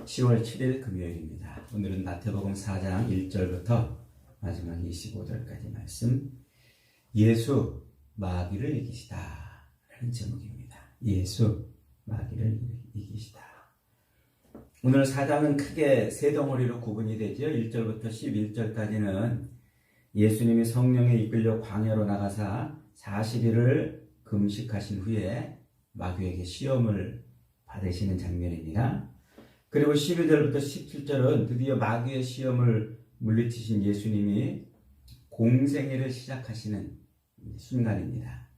10월 7일 금요일입니다. 오늘은 마태복음 4장 1절부터 마지막 25절까지 말씀, 예수 마귀를 이기시다 라는 제목입니다. 예수 마귀를 이기시다. 오늘 4장은 크게 세 덩어리로 구분이 되죠. 1절부터 11절까지는 예수님이 성령에 이끌려 광야로 나가사 40일을 금식하신 후에 마귀에게 시험을 받으시는 장면입니다. 그리고 12절부터 17절은 드디어 마귀의 시험을 물리치신 예수님이 공생애를 시작하시는 순간입니다.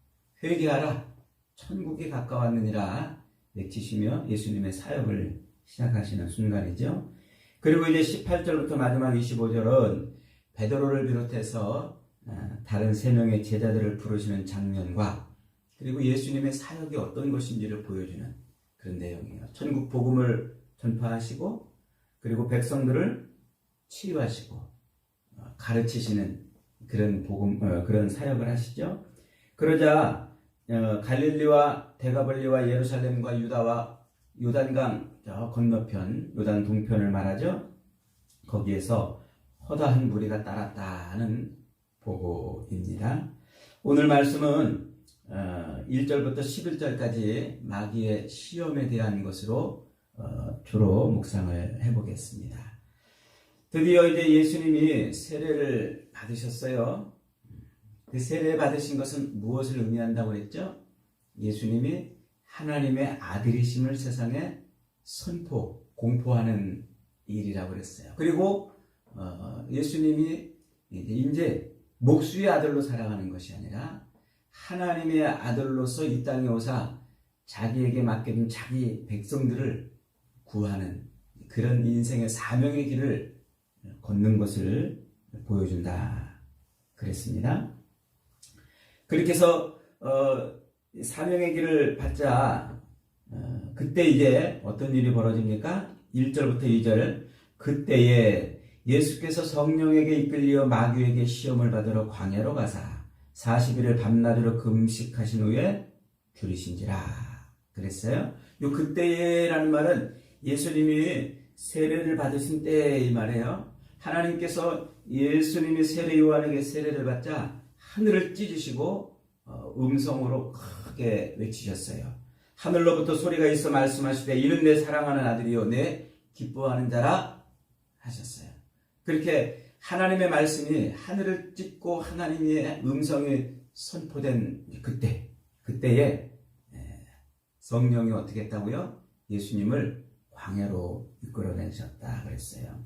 회개하라, 천국이 가까웠느니라 외치시며 예수님의 사역을 시작하시는 순간이죠. 그리고 이제 18절부터 마지막 25절은 베드로를 비롯해서 다른 3명의 제자들을 부르시는 장면과 그리고 예수님의 사역이 어떤 것인지를 보여주는 그런 내용이에요. 천국 복음을 전파하시고 그리고 백성들을 치유하시고 가르치시는 그런 그런 사역을 하시죠. 그러자 갈릴리와 데가벌리와 예루살렘과 유다와 요단강 건너편, 요단 동편을 말하죠. 거기에서 허다한 무리가 따랐다는 보고입니다. 오늘 말씀은 1절부터 11절까지 마귀의 시험에 대한 것으로 주로 묵상을 해보겠습니다. 드디어 이제 예수님이 세례를 받으셨어요. 그 세례 받으신 것은 무엇을 의미한다고 그랬죠? 예수님이 하나님의 아들이심을 세상에 공포하는 일이라고 그랬어요. 그리고 예수님이 이제 목수의 아들로 살아가는 것이 아니라 하나님의 아들로서 이 땅에 오사 자기에게 맡겨진 자기 백성들을 구하는 그런 인생의 사명의 길을 걷는 것을 보여준다 그랬습니다. 그렇게 해서 사명의 길을 받자 그때 이제 어떤 일이 벌어집니까? 1절부터 2절, 그때에 예수께서 성령에게 이끌려 마귀에게 시험을 받으러 광야로 가사 40일을 밤낮으로 금식하신 후에 들이신지라 그랬어요. 요 그때라는 말은 예수님이 세례를 받으신 때 이 말이에요. 하나님께서 예수님이 세례 요한에게 세례를 받자 하늘을 찢으시고 음성으로 크게 외치셨어요. 하늘로부터 소리가 있어 말씀하시되 이는 내 사랑하는 아들이요 내 기뻐하는 자라 하셨어요. 그렇게 하나님의 말씀이 하늘을 찢고 하나님의 음성이 선포된 그때에 성령이 어떻게 했다고요? 예수님을 광야로 이끌어내셨다 그랬어요.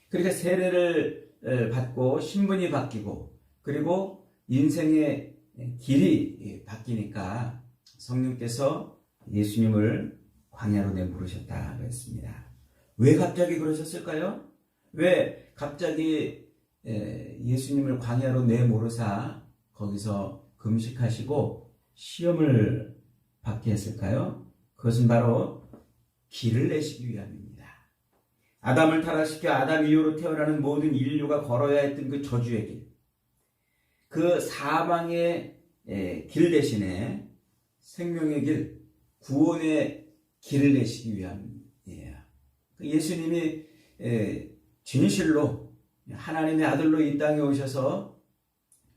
그러니까 세례를 받고 신분이 바뀌고 그리고 인생의 길이 바뀌니까 성령께서 예수님을 광야로 내부르셨다 그랬습니다. 왜 갑자기 그러셨을까요? 왜 갑자기 예수님을 광야로 내모르사 거기서 금식하시고 시험을 받게 했을까요? 그것은 바로 길을 내시기 위함입니다. 아담을 타락시켜 아담 이후로 태어나는 모든 인류가 걸어야 했던 그 저주의 길, 그 사망의 길 대신에 생명의 길, 구원의 길을 내시기 위함이에요. 예수님이 진실로 하나님의 아들로 이 땅에 오셔서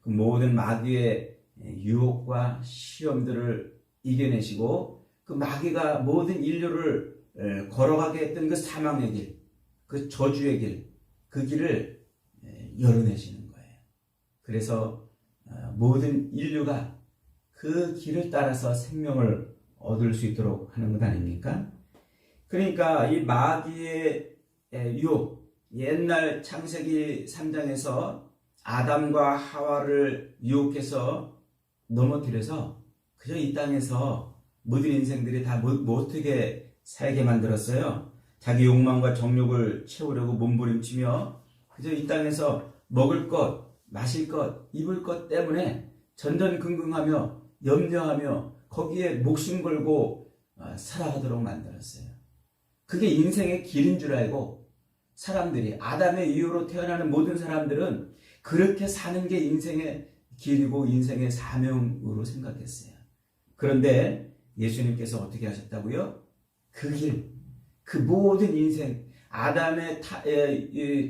그 모든 마귀의 유혹과 시험들을 이겨내시고 그 마귀가 모든 인류를 걸어가게 했던 그 사망의 길, 그 저주의 길, 그 길을 열어내시는 거예요. 그래서 모든 인류가 그 길을 따라서 생명을 얻을 수 있도록 하는 것 아닙니까? 그러니까 이 마귀의 유혹, 옛날 창세기 3장에서 아담과 하와를 유혹해서 넘어뜨려서 그저 이 땅에서 모든 인생들이 다 못하게 살게 만들었어요. 자기 욕망과 정욕을 채우려고 몸부림치며 그저 이 땅에서 먹을 것, 마실 것, 입을 것 때문에 전전긍긍하며 염려하며 거기에 목숨 걸고 살아가도록 만들었어요. 그게 인생의 길인 줄 알고 사람들이 아담의 이후로 태어나는 모든 사람들은 그렇게 사는 게 인생의 길이고 인생의 사명으로 생각했어요. 그런데 예수님께서 어떻게 하셨다고요? 그 길, 그 모든 인생, 아담의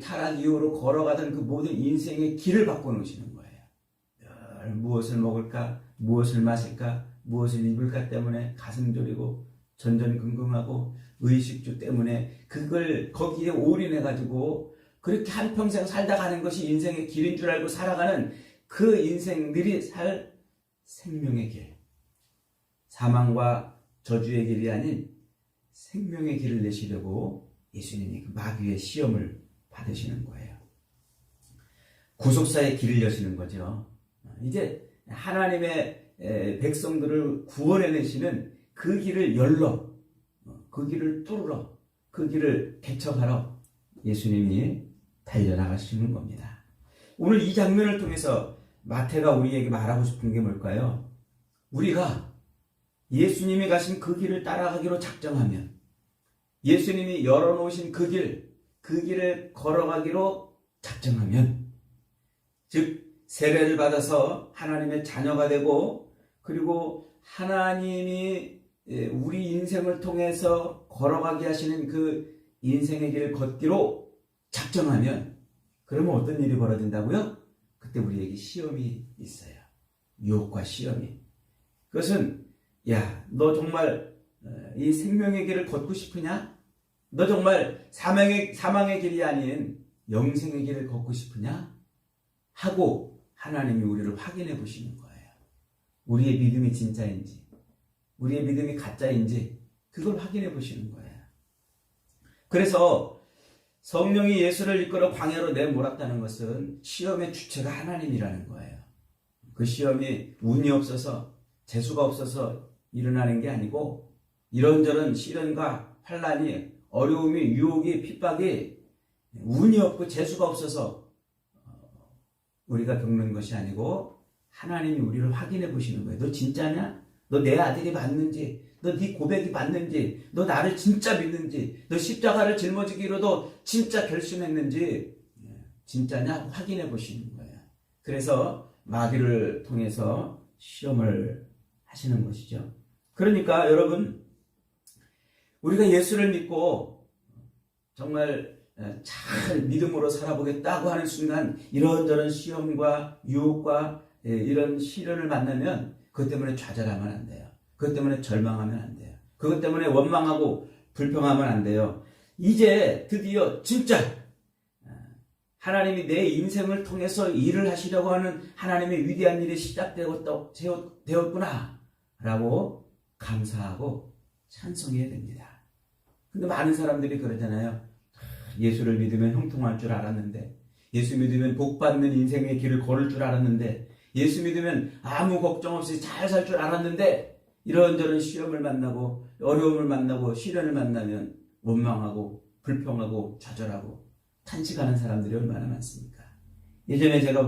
타락 이후로 걸어가던 그 모든 인생의 길을 바꿔놓으시는 거예요. 무엇을 먹을까, 무엇을 마실까, 무엇을 입을까 때문에 가슴 졸이고 전전긍긍하고 의식주 때문에 그걸 거기에 올인해가지고 그렇게 한평생 살다 가는 것이 인생의 길인 줄 알고 살아가는 그 인생들이 살 생명의 길, 사망과 저주의 길이 아닌 생명의 길을 내시려고 예수님이 그 마귀의 시험을 받으시는 거예요. 구속사의 길을 여시는 거죠. 이제 하나님의 백성들을 구원해내시는 그 길을 열러, 그 길을 뚫으러, 그 길을 개척하러 예수님이 달려나가시는 겁니다. 오늘 이 장면을 통해서 마태가 우리에게 말하고 싶은 게 뭘까요? 우리가 예수님이 가신 그 길을 따라가기로 작정하면, 예수님이 열어놓으신 그 길을 걸어가기로 작정하면, 즉 세례를 받아서 하나님의 자녀가 되고, 그리고 하나님이 우리 인생을 통해서 걸어가게 하시는 그 인생의 길을 걷기로 작정하면, 그러면 어떤 일이 벌어진다고요? 그때 우리에게 시험이 있어요. 유혹과 시험이. 그것은 야, 너 정말 이 생명의 길을 걷고 싶으냐? 너 정말 사망의 길이 아닌 영생의 길을 걷고 싶으냐? 하고 하나님이 우리를 확인해 보시는 거예요. 우리의 믿음이 진짜인지, 우리의 믿음이 가짜인지 그걸 확인해 보시는 거예요. 그래서 성령이 예수를 이끌어 광야로 내몰았다는 것은 시험의 주체가 하나님이라는 거예요. 그 시험이 운이 없어서, 재수가 없어서 일어나는 게 아니고, 이런저런 시련과 환난이, 어려움이, 유혹이, 핍박이 운이 없고 재수가 없어서 우리가 겪는 것이 아니고 하나님이 우리를 확인해 보시는 거예요. 너 진짜냐? 너 내 아들이 맞는지, 너 네 고백이 맞는지, 너 나를 진짜 믿는지, 너 십자가를 짊어지기로도 진짜 결심했는지 진짜냐 확인해 보시는 거예요. 그래서 마귀를 통해서 시험을 하시는 것이죠. 그러니까 여러분, 우리가 예수를 믿고 정말 잘 믿음으로 살아보겠다고 하는 순간 이런저런 시험과 유혹과 이런 시련을 만나면 그것 때문에 좌절하면 안 돼요. 그것 때문에 절망하면 안 돼요. 그것 때문에 원망하고 불평하면 안 돼요. 이제 드디어 진짜 하나님이 내 인생을 통해서 일을 하시려고 하는 하나님의 위대한 일이 시작되었구나 라고 감사하고 찬송해야 됩니다. 근데 많은 사람들이 그러잖아요. 예수를 믿으면 형통할 줄 알았는데, 예수 믿으면 복받는 인생의 길을 걸을 줄 알았는데, 예수 믿으면 아무 걱정 없이 잘 살 줄 알았는데, 이런저런 시험을 만나고 어려움을 만나고 시련을 만나면 원망하고 불평하고 좌절하고 탄식하는 사람들이 얼마나 많습니까? 예전에 제가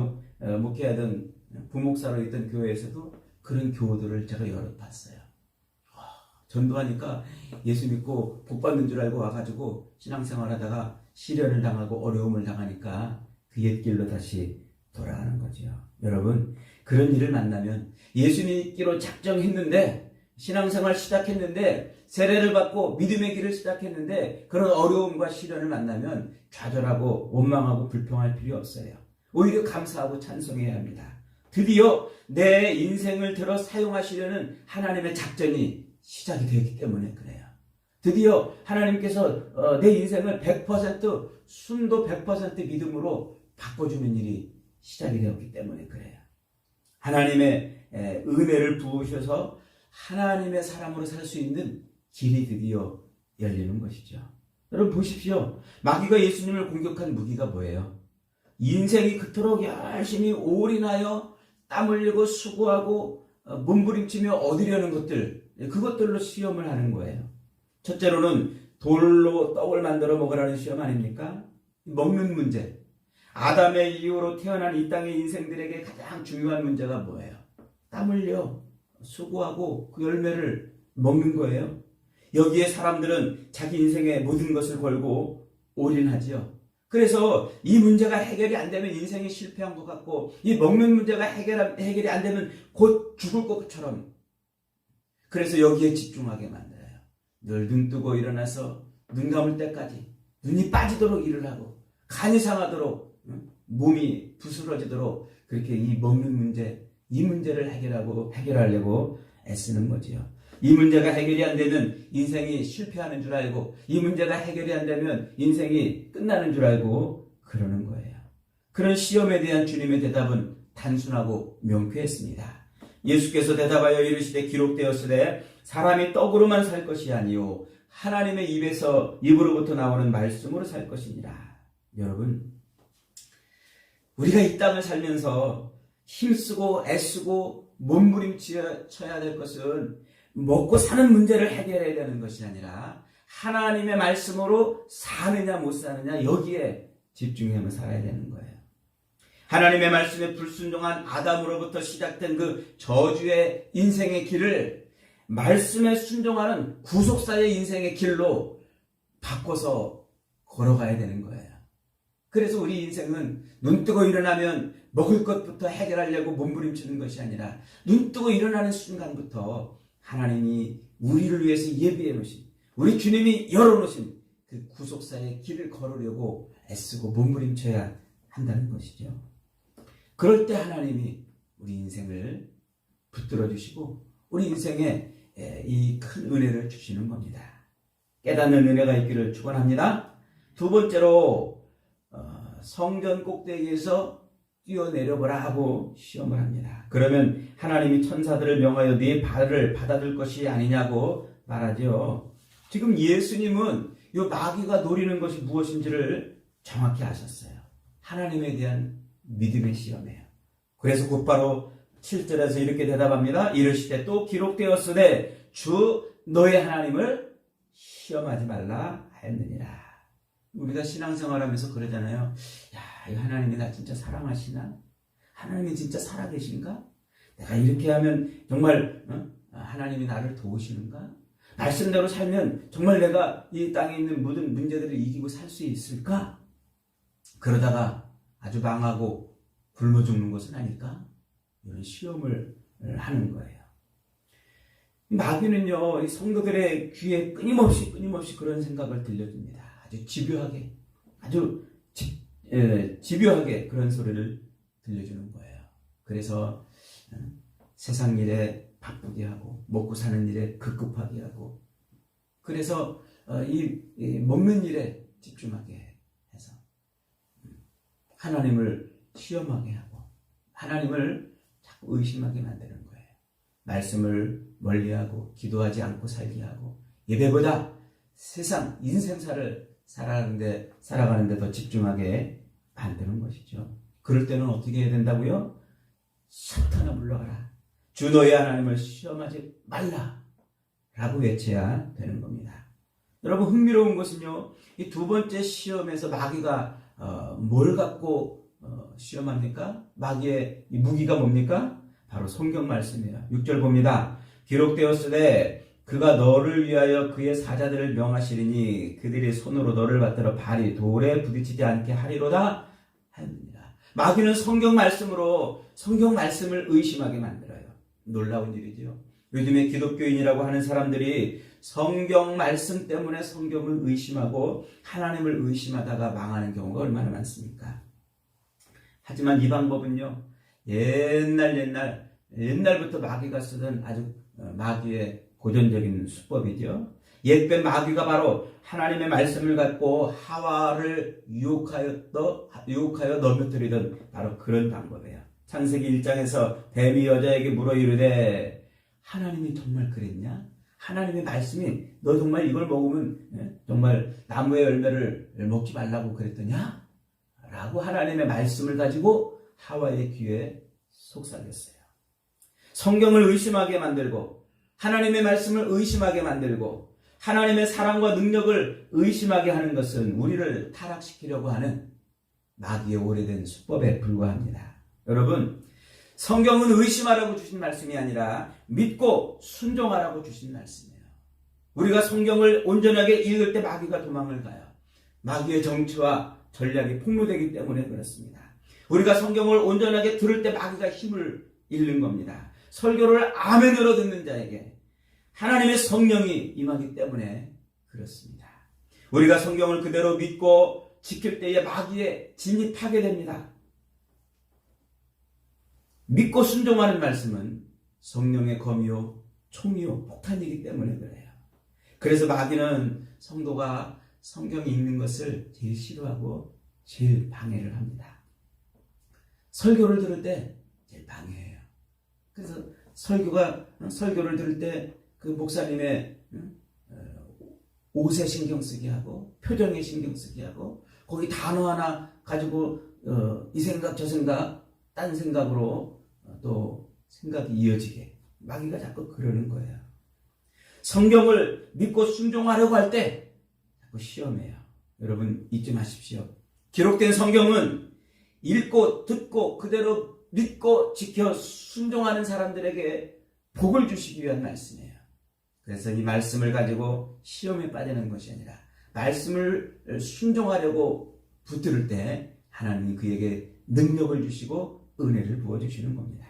목회하던 부목사로 있던 교회에서도 그런 교우들을 제가 여러 봤어요. 전도하니까 예수 믿고 복받는 줄 알고 와가지고 신앙생활 하다가 시련을 당하고 어려움을 당하니까 그 옛길로 다시 돌아가는 거죠. 여러분, 그런 일을 만나면 예수 믿기로 작정했는데, 신앙생활 시작했는데, 세례를 받고 믿음의 길을 시작했는데 그런 어려움과 시련을 만나면 좌절하고 원망하고 불평할 필요 없어요. 오히려 감사하고 찬송해야 합니다. 드디어 내 인생을 들어 사용하시려는 하나님의 작전이 시작이 되기 때문에 그래요. 드디어 하나님께서 내 인생을 100% 순도 100% 믿음으로 바꿔주는 일이 시작이 되었기 때문에 그래요. 하나님의 은혜를 부으셔서 하나님의 사람으로 살 수 있는 길이 드디어 열리는 것이죠. 여러분 보십시오. 마귀가 예수님을 공격한 무기가 뭐예요? 인생이 그토록 열심히 올인하여 땀 흘리고 수고하고 몸부림치며 얻으려는 것들, 그것들로 시험을 하는 거예요. 첫째로는 돌로 떡을 만들어 먹으라는 시험 아닙니까? 먹는 문제. 아담의 이후로 태어난 이 땅의 인생들에게 가장 중요한 문제가 뭐예요? 땀 흘려 수고하고 그 열매를 먹는 거예요. 여기에 사람들은 자기 인생의 모든 것을 걸고 올인하지요. 그래서 이 문제가 해결이 안 되면 인생이 실패한 것 같고, 이 먹는 문제가 해결이 안 되면 곧 죽을 것처럼, 그래서 여기에 집중하게 만들어요. 늘 눈 뜨고 일어나서 눈 감을 때까지 눈이 빠지도록 일을 하고 간이 상하도록 몸이 부스러지도록 그렇게 이 먹는 문제, 이 문제를 해결하려고 애쓰는 거지요. 이 문제가 해결이 안 되면 인생이 실패하는 줄 알고, 이 문제가 해결이 안 되면 인생이 끝나는 줄 알고 그러는 거예요. 그런 시험에 대한 주님의 대답은 단순하고 명쾌했습니다. 예수께서 대답하여 이르시되 기록되었으되 사람이 떡으로만 살 것이 아니요 하나님의 입으로부터 나오는 말씀으로 살 것이니라. 여러분, 우리가 이 땅을 살면서 힘쓰고 애쓰고 몸부림쳐야 될 것은 먹고 사는 문제를 해결해야 되는 것이 아니라 하나님의 말씀으로 사느냐 못 사느냐 여기에 집중하며 살아야 되는 거예요. 하나님의 말씀에 불순종한 아담으로부터 시작된 그 저주의 인생의 길을 말씀에 순종하는 구속사의 인생의 길로 바꿔서 걸어가야 되는 거예요. 그래서 우리 인생은 눈뜨고 일어나면 먹을 것부터 해결하려고 몸부림치는 것이 아니라 눈뜨고 일어나는 순간부터 하나님이 우리를 위해서 예비해 놓으신, 우리 주님이 열어놓으신 그 구속사의 길을 걸으려고 애쓰고 몸부림쳐야 한다는 것이죠. 그럴 때 하나님이 우리 인생을 붙들어 주시고 우리 인생에 이 큰 은혜를 주시는 겁니다. 깨닫는 은혜가 있기를 축원합니다. 두 번째로 성전 꼭대기에서 뛰어내려보라 하고 시험을 합니다. 그러면 하나님이 천사들을 명하여 네 발을 받아들 것이 아니냐고 말하죠. 지금 예수님은 이 마귀가 노리는 것이 무엇인지를 정확히 아셨어요. 하나님에 대한 믿음의 시험이에요. 그래서 곧바로 7절에서 이렇게 대답합니다. 이르시되 또 기록되었으되 주 너의 하나님을 시험하지 말라 하였느니라. 우리가 신앙생활하면서 그러잖아요. 야, 이 하나님이 나 진짜 사랑하시나? 하나님이 진짜 살아계신가? 내가 이렇게 하면 정말 하나님이 나를 도우시는가? 말씀대로 살면 정말 내가 이 땅에 있는 모든 문제들을 이기고 살 수 있을까? 그러다가 아주 망하고 굶어 죽는 것은 아닐까? 이런 시험을 하는 거예요. 마귀는요, 이 성도들의 귀에 끊임없이 그런 생각을 들려줍니다. 아주 집요하게, 집요하게 그런 소리를 들려주는 거예요. 그래서 세상 일에 바쁘게 하고 먹고 사는 일에 급급하게 하고, 그래서 이 먹는 일에 집중하게 해서 하나님을 시험하게 하고 하나님을 자꾸 의심하게 만드는 거예요. 말씀을 멀리하고 기도하지 않고 살게 하고 예배보다 세상 인생사를 살아가는데 더 집중하게 만드는 것이죠. 그럴 때는 어떻게 해야 된다고요? 사탄아 물러가라. 주 너의 하나님을 시험하지 말라 라고 외쳐야 되는 겁니다. 여러분, 흥미로운 것은요, 이 두 번째 시험에서 마귀가 뭘 갖고 시험합니까? 마귀의 이 무기가 뭡니까? 바로 성경 말씀이에요. 6절 봅니다. 기록되었으되 그가 너를 위하여 그의 사자들을 명하시리니 그들이 손으로 너를 받들어 발이 돌에 부딪히지 않게 하리로다 하였느니라. 마귀는 성경 말씀을 의심하게 만들어요. 놀라운 일이죠. 요즘에 기독교인이라고 하는 사람들이 성경 말씀 때문에 성경을 의심하고 하나님을 의심하다가 망하는 경우가 얼마나 많습니까? 하지만 이 방법은요, 옛날부터 마귀가 쓰던 아주 마귀의 고전적인 수법이죠. 옛배 마귀가 바로 하나님의 말씀을 갖고 하와를 유혹하여 넘어뜨리던 바로 그런 방법이에요. 창세기 1장에서 뱀이 여자에게 물어 이르되 하나님이 정말 그랬냐? 하나님의 말씀이 너 정말 이걸 먹으면 정말 나무의 열매를 먹지 말라고 그랬더냐? 라고 하나님의 말씀을 가지고 하와의 귀에 속삭였어요. 성경을 의심하게 만들고 하나님의 말씀을 의심하게 만들고 하나님의 사랑과 능력을 의심하게 하는 것은 우리를 타락시키려고 하는 마귀의 오래된 수법에 불과합니다. 여러분, 성경은 의심하라고 주신 말씀이 아니라 믿고 순종하라고 주신 말씀이에요. 우리가 성경을 온전하게 읽을 때 마귀가 도망을 가요. 마귀의 정치와 전략이 폭로되기 때문에 그렇습니다. 우리가 성경을 온전하게 들을 때 마귀가 힘을 잃는 겁니다. 설교를 아멘으로 듣는 자에게 하나님의 성령이 임하기 때문에 그렇습니다. 우리가 성경을 그대로 믿고 지킬 때에 마귀에 진입하게 됩니다. 믿고 순종하는 말씀은 성령의 검이요 총이요 폭탄이기 때문에 그래요. 그래서 마귀는 성도가 성경이 읽는 것을 제일 싫어하고 제일 방해를 합니다. 설교를 들을 때 제일 방해해요. 그래서 설교를 들을 때 그 목사님의 옷에 신경 쓰게 하고 표정에 신경 쓰게 하고 거기 단어 하나 가지고 이 생각 저 생각 딴 생각으로 또 생각이 이어지게 마귀가 자꾸 그러는 거예요. 성경을 믿고 순종하려고 할 때 자꾸 시험해요. 여러분 잊지 마십시오. 기록된 성경은 읽고 듣고 그대로 믿고 지켜 순종하는 사람들에게 복을 주시기 위한 말씀이에요. 그래서 이 말씀을 가지고 시험에 빠지는 것이 아니라 말씀을 순종하려고 붙들 때 하나님이 그에게 능력을 주시고 은혜를 부어주시는 겁니다.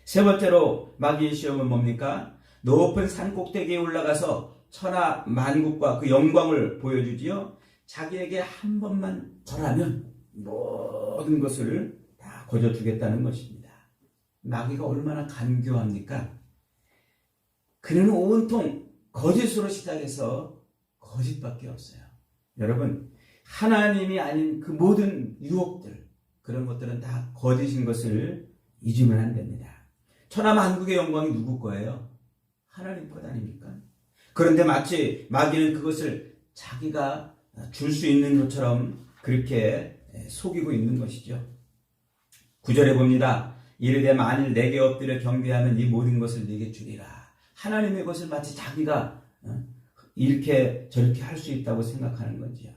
세 번째로 마귀의 시험은 뭡니까? 높은 산 꼭대기에 올라가서 천하 만국과 그 영광을 보여주지요. 자기에게 한 번만 절하면 모든 것을 다 거저주겠다는 것입니다. 마귀가 얼마나 간교합니까? 그는 온통 거짓으로 시작해서 거짓밖에 없어요. 여러분, 하나님이 아닌 그 모든 유혹들, 그런 것들은 다 거짓인 것을 잊으면 안 됩니다. 천하 만국의 영광이 누구 거예요? 하나님 것 아닙니까? 그런데 마치 마귀는 그것을 자기가 줄 수 있는 것처럼 그렇게 속이고 있는 것이죠. 9절에 봅니다. 이르되 만일 내게 엎드려 경배하면 이 모든 것을 네게 주리라. 하나님의 것을 마치 자기가 이렇게 저렇게 할 수 있다고 생각하는 거지요.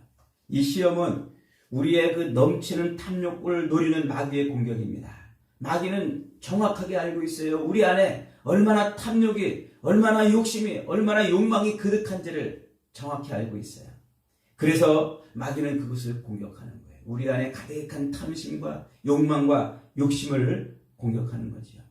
이 시험은 우리의 그 넘치는 탐욕을 노리는 마귀의 공격입니다. 마귀는 정확하게 알고 있어요. 우리 안에 얼마나 탐욕이, 얼마나 욕심이, 얼마나 욕망이 그득한지를 정확히 알고 있어요. 그래서 마귀는 그것을 공격하는 거예요. 우리 안에 가득한 탐심과 욕망과 욕심을 공격하는 거지요.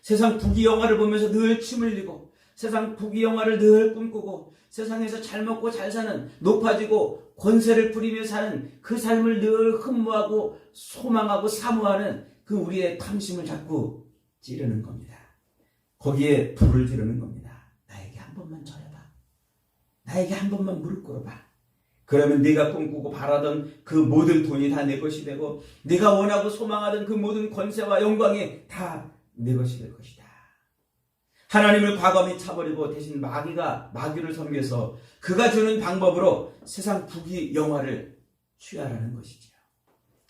세상 부귀영화를 보면서 늘 침을 흘리고 세상 부귀영화를 늘 꿈꾸고 세상에서 잘 먹고 잘 사는 높아지고 권세를 부리며 사는 그 삶을 늘 흠모하고 소망하고 사모하는 그 우리의 탐심을 자꾸 찌르는 겁니다. 거기에 불을 지르는 겁니다. 나에게 한 번만 절해봐. 나에게 한 번만 무릎 꿇어봐. 그러면 네가 꿈꾸고 바라던 그 모든 돈이 다 내 것이 되고 네가 원하고 소망하던 그 모든 권세와 영광이 다 내 것이 될 것이다. 하나님을 과감히 차버리고 대신 마귀를 섬겨서 그가 주는 방법으로 세상 부귀 영화를 취하라는 것이죠.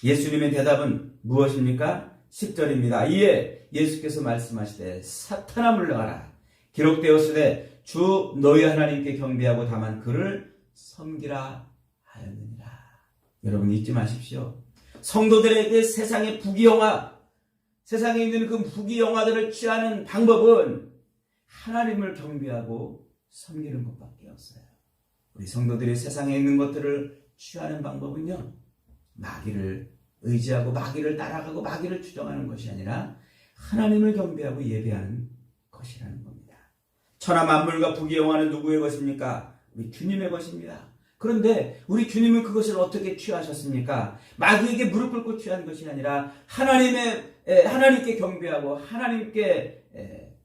예수님의 대답은 무엇입니까? 10절입니다. 이에 예수께서 말씀하시되 사탄아 물러가라. 기록되었으되 주 너희 하나님께 경배하고 다만 그를 섬기라 하였느니라. 여러분 잊지 마십시오. 성도들에게 세상의 부귀영화, 세상에 있는 그 부귀영화들을 취하는 방법은 하나님을 경배하고 섬기는 것밖에 없어요. 우리 성도들이 세상에 있는 것들을 취하는 방법은요, 마귀를 의지하고 마귀를 따라가고 마귀를 추종하는 것이 아니라 하나님을 경배하고 예배하는 것이라는 겁니다. 천하 만물과 부귀영화는 누구의 것입니까? 우리 주님의 것입니다. 그런데 우리 주님은 그것을 어떻게 취하셨습니까? 마귀에게 무릎 꿇고 취한 것이 아니라 하나님께 경배하고 하나님께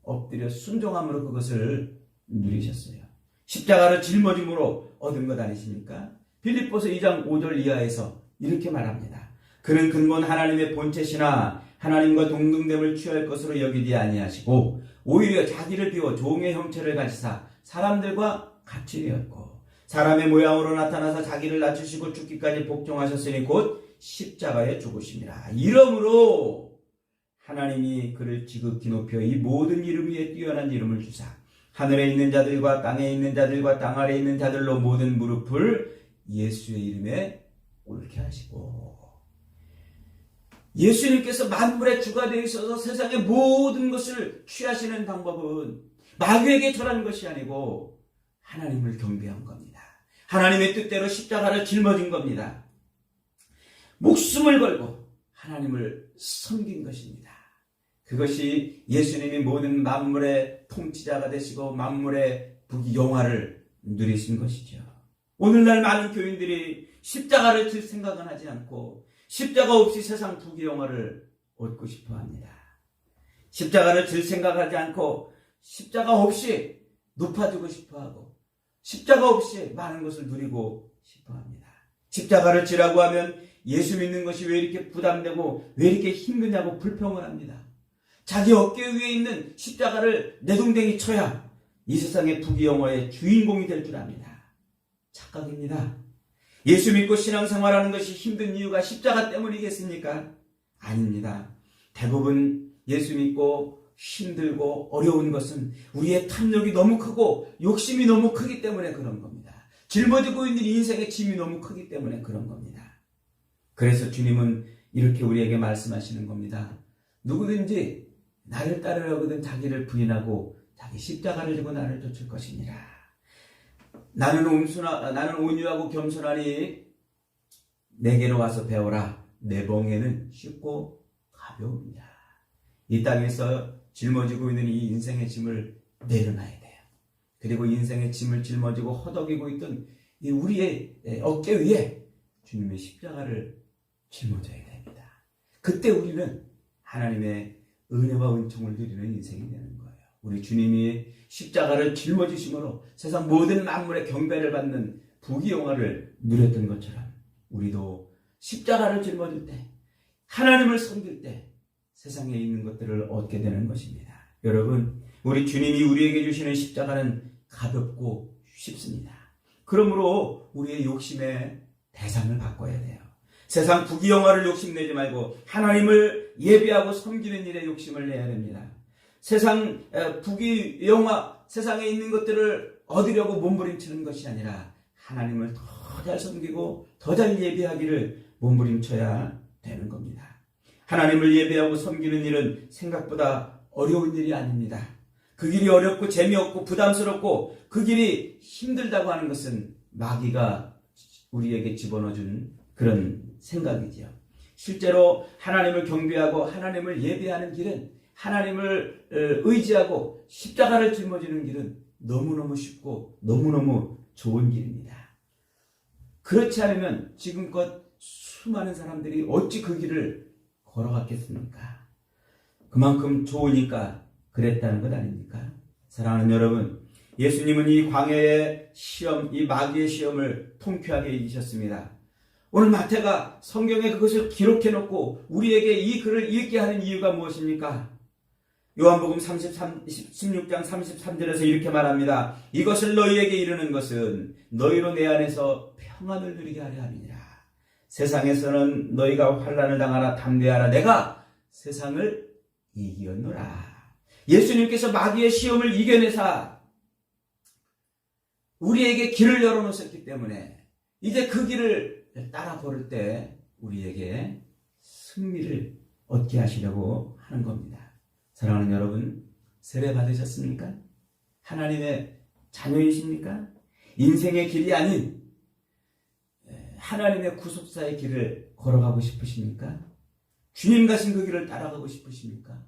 엎드려 순종함으로 그것을 누리셨어요. 십자가를 짊어짐으로 얻은 것 아니십니까? 빌립보서 2장 5절 이하에서 이렇게 말합니다. 그는 근본 하나님의 본체시나 하나님과 동등됨을 취할 것으로 여기지 아니하시고 오히려 자기를 비워 종의 형체를 가지사 사람들과 같이 되었고 사람의 모양으로 나타나서 자기를 낮추시고 죽기까지 복종하셨으니 곧 십자가에 죽으심이라. 이러므로 하나님이 그를 지극히 높여 이 모든 이름 위에 뛰어난 이름을 주사 하늘에 있는 자들과 땅에 있는 자들과 땅 아래에 있는 자들로 모든 무릎을 예수의 이름에 꿇게 하시고, 예수님께서 만물의 주가 되어 있어서 세상의 모든 것을 취하시는 방법은 마귀에게 절하는 것이 아니고 하나님을 경배한 겁니다. 하나님의 뜻대로 십자가를 짊어진 겁니다. 목숨을 걸고 하나님을 섬긴 것입니다. 그것이 예수님이 모든 만물의 통치자가 되시고 만물의 부귀영화를 누리신 것이죠. 오늘날 많은 교인들이 십자가를 질 생각은 하지 않고 십자가 없이 세상 부귀영화를 얻고 싶어 합니다. 십자가를 질 생각하지 않고 십자가 없이 높아지고 싶어 하고 십자가 없이 많은 것을 누리고 싶어 합니다. 십자가를 지라고 하면 예수 믿는 것이 왜 이렇게 부담되고 왜 이렇게 힘드냐고 불평을 합니다. 자기 어깨 위에 있는 십자가를 내동댕이 쳐야 이 세상의 부귀영화의 주인공이 될 줄 압니다. 착각입니다. 예수 믿고 신앙생활하는 것이 힘든 이유가 십자가 때문이겠습니까? 아닙니다. 대부분 예수 믿고 힘들고 어려운 것은 우리의 탐욕이 너무 크고 욕심이 너무 크기 때문에 그런 겁니다. 짊어지고 있는 인생의 짐이 너무 크기 때문에 그런 겁니다. 그래서 주님은 이렇게 우리에게 말씀하시는 겁니다. 누구든지 나를 따르려거든 자기를 부인하고 자기 십자가를 지고 나를 쫓을 것이니라. 나는 온유하고 겸손하니 내게로 와서 배워라. 내 멍에는 쉽고 가벼웁니다. 이 땅에서 짊어지고 있는 이 인생의 짐을 내려놔야 돼요. 그리고 인생의 짐을 짊어지고 허덕이고 있던 이 우리의 어깨 위에 주님의 십자가를 짊어져야 됩니다. 그때 우리는 하나님의 은혜와 은총을 누리는 인생이 되는 거예요. 우리 주님이 십자가를 짊어지심으로 세상 모든 만물의 경배를 받는 부귀영화를 누렸던 것처럼 우리도 십자가를 짊어질 때 하나님을 섬길 때 세상에 있는 것들을 얻게 되는 것입니다. 여러분, 우리 주님이 우리에게 주시는 십자가는 가볍고 쉽습니다. 그러므로 우리의 욕심의 대상을 바꿔야 돼요. 세상 부귀영화를 욕심내지 말고 하나님을 예배하고 섬기는 일에 욕심을 내야 됩니다. 세상 부귀영화, 세상에 있는 것들을 얻으려고 몸부림치는 것이 아니라 하나님을 더 잘 섬기고 더 잘 예배하기를 몸부림쳐야 되는 겁니다. 하나님을 예배하고 섬기는 일은 생각보다 어려운 일이 아닙니다. 그 길이 어렵고 재미없고 부담스럽고 그 길이 힘들다고 하는 것은 마귀가 우리에게 집어넣어준 그런 생각이지요. 실제로 하나님을 경배하고 하나님을 예배하는 길은 하나님을 의지하고 십자가를 짊어지는 길은 너무너무 쉽고 너무너무 좋은 길입니다. 그렇지 않으면 지금껏 수많은 사람들이 어찌 그 길을 걸어갔겠습니까? 그만큼 좋으니까 그랬다는 것 아닙니까? 사랑하는 여러분, 예수님은 이 광야의 시험, 이 마귀의 시험을 통쾌하게 이기셨습니다. 오늘 마태가 성경에 그것을 기록해놓고 우리에게 이 글을 읽게 하는 이유가 무엇입니까? 요한복음 16장 33절에서 이렇게 말합니다. 이것을 너희에게 이르는 것은 너희로 내 안에서 평안을 누리게 하려 함이니라. 세상에서는 너희가 환난을 당하라 담대하라. 내가 세상을 이기었노라. 예수님께서 마귀의 시험을 이겨내사 우리에게 길을 열어놓으셨기 때문에 이제 그 길을 따라 걸을 때 우리에게 승리를 얻게 하시려고 하는 겁니다. 사랑하는 여러분, 세례 받으셨습니까? 하나님의 자녀이십니까? 인생의 길이 아닌 하나님의 구속사의 길을 걸어가고 싶으십니까? 주님 가신 그 길을 따라가고 싶으십니까?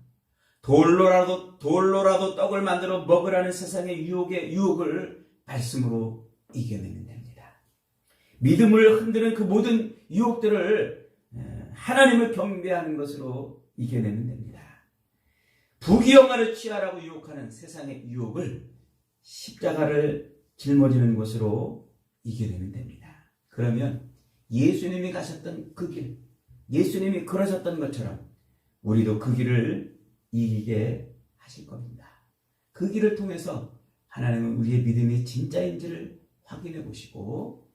돌로라도 떡을 만들어 먹으라는 세상의 유혹을 말씀으로 이겨내면 됩니다. 믿음을 흔드는 그 모든 유혹들을 하나님을 경배하는 것으로 이겨내면 됩니다. 부귀영화를 취하라고 유혹하는 세상의 유혹을 십자가를 짊어지는 것으로 이겨내면 됩니다. 그러면 예수님이 가셨던 그 길, 예수님이 걸으셨던 것처럼 우리도 그 길을 이기게 하실 겁니다. 그 길을 통해서 하나님은 우리의 믿음이 진짜인지를 확인해 보시고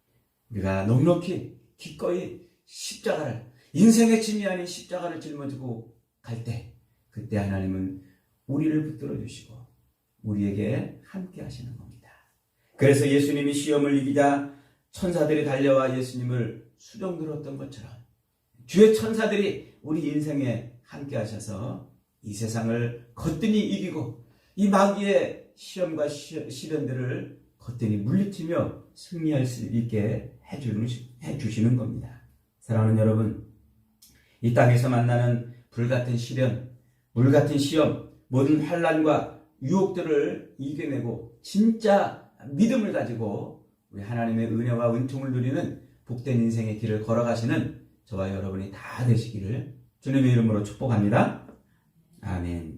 우리가 넉넉히 기꺼이 십자가를, 인생의 짐이 아닌 십자가를 짊어지고 갈 때 그때 하나님은 우리를 붙들어 주시고 우리에게 함께 하시는 겁니다. 그래서 예수님이 시험을 이기자 천사들이 달려와 예수님을 수종 들었던 것처럼 주의 천사들이 우리 인생에 함께 하셔서 이 세상을 거뜬히 이기고 이 마귀의 시험과 시련들을 거뜬히 물리치며 승리할 수 있게 해주시는 겁니다. 사랑하는 여러분, 이 땅에서 만나는 불같은 시련, 물같은 시험, 모든 환난과 유혹들을 이겨내고 진짜 믿음을 가지고 우리 하나님의 은혜와 은총을 누리는 복된 인생의 길을 걸어가시는 저와 여러분이 다 되시기를 주님의 이름으로 축복합니다. 아멘.